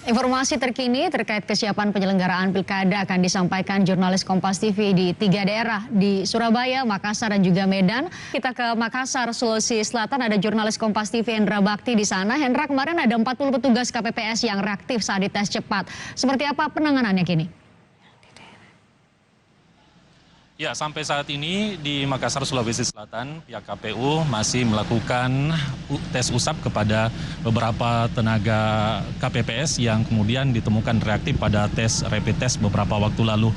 Informasi terkini terkait kesiapan penyelenggaraan pilkada akan disampaikan jurnalis Kompas TV di 3 daerah di Surabaya, Makassar, dan juga Medan. Kita ke Makassar, Sulawesi Selatan, ada jurnalis Kompas TV Hendra Bakti di sana. Hendra, kemarin ada 40 petugas KPPS yang reaktif saat dites cepat. Seperti apa penanganannya kini? Ya, sampai saat ini di Makassar, Sulawesi Selatan, pihak KPU masih melakukan tes usap kepada beberapa tenaga KPPS yang kemudian ditemukan reaktif pada tes rapid test beberapa waktu lalu.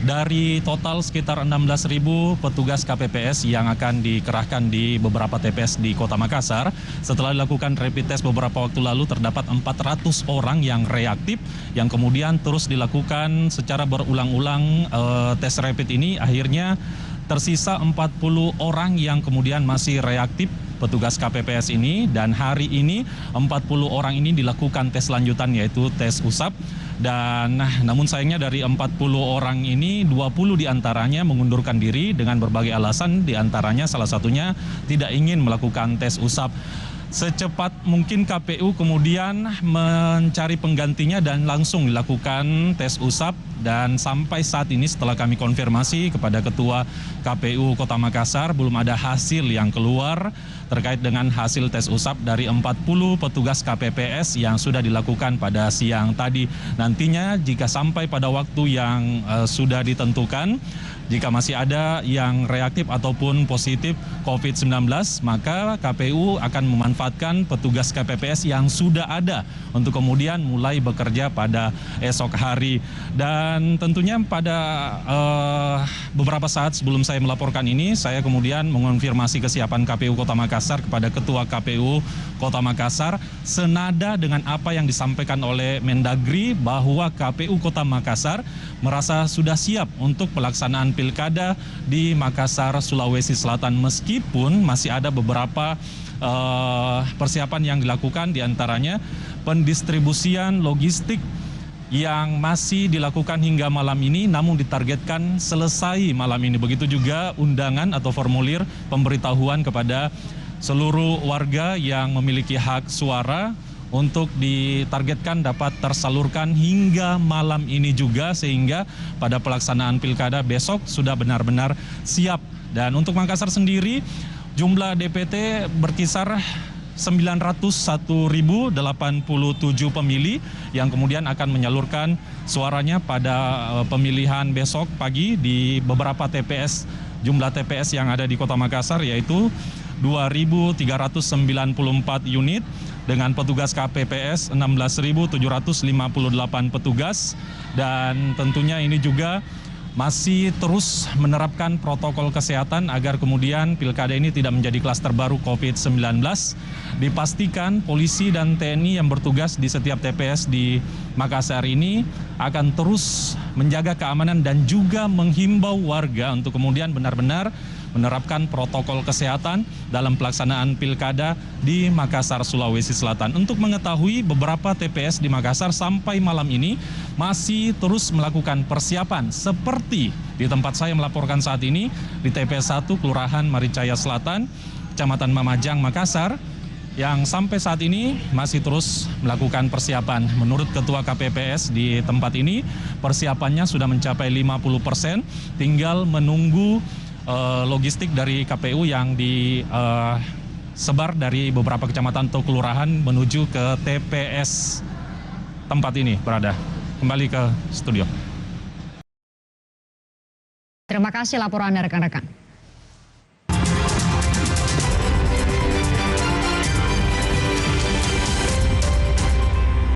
Dari total sekitar 16.000 petugas KPPS yang akan dikerahkan di beberapa TPS di Kota Makassar, setelah dilakukan rapid test beberapa waktu lalu terdapat 400 orang yang reaktif yang kemudian terus dilakukan secara berulang-ulang tes rapid ini. Akhirnya tersisa 40 orang yang kemudian masih reaktif petugas KPPS ini, dan hari ini 40 orang ini dilakukan tes lanjutan yaitu tes usap. Dan namun sayangnya dari 40 orang ini 20 diantaranya mengundurkan diri dengan berbagai alasan, diantaranya salah satunya tidak ingin melakukan tes usap. Secepat mungkin KPU kemudian mencari penggantinya dan langsung dilakukan tes usap, dan sampai saat ini setelah kami konfirmasi kepada Ketua KPU Kota Makassar belum ada hasil yang keluar terkait dengan hasil tes usap dari 40 petugas KPPS yang sudah dilakukan pada siang tadi. Nantinya jika sampai pada waktu yang sudah ditentukan, jika masih ada yang reaktif ataupun positif COVID-19, maka KPU akan memanfaatkan petugas KPPS yang sudah ada untuk kemudian mulai bekerja pada esok hari. Dan tentunya pada beberapa saat sebelum saya melaporkan ini, saya kemudian mengonfirmasi kesiapan KPU Kota Makassar kepada Ketua KPU Kota Makassar, senada dengan apa yang disampaikan oleh Mendagri bahwa KPU Kota Makassar merasa sudah siap untuk pelaksanaan pilkada di Makassar, Sulawesi Selatan, meskipun masih ada beberapa persiapan yang dilakukan, diantaranya pendistribusian logistik yang masih dilakukan hingga malam ini, namun ditargetkan selesai malam ini. Begitu juga undangan atau formulir pemberitahuan kepada seluruh warga yang memiliki hak suara untuk ditargetkan dapat tersalurkan hingga malam ini juga, sehingga pada pelaksanaan pilkada besok sudah benar-benar siap. Dan untuk Makassar sendiri, jumlah DPT berkisar 901.087 pemilih yang kemudian akan menyalurkan suaranya pada pemilihan besok pagi di beberapa TPS. Jumlah TPS yang ada di Kota Makassar yaitu 2.394 unit dengan petugas KPPS 16.758 petugas, dan tentunya ini juga masih terus menerapkan protokol kesehatan agar kemudian pilkada ini tidak menjadi klaster baru COVID-19. Dipastikan polisi dan TNI yang bertugas di setiap TPS di Makassar ini akan terus menjaga keamanan dan juga menghimbau warga untuk kemudian benar-benar menerapkan protokol kesehatan dalam pelaksanaan pilkada di Makassar, Sulawesi Selatan. Untuk mengetahui beberapa TPS di Makassar sampai malam ini masih terus melakukan persiapan seperti di tempat saya melaporkan saat ini di TPS 1 Kelurahan Maricaya Selatan, Kecamatan Mamajang, Makassar, yang sampai saat ini masih terus melakukan persiapan. Menurut Ketua KPPS di tempat ini, persiapannya sudah mencapai 50%, tinggal menunggu logistik dari KPU yang disebar dari beberapa kecamatan atau kelurahan menuju ke TPS tempat ini berada. Kembali ke studio. Terima kasih laporan rekan-rekan.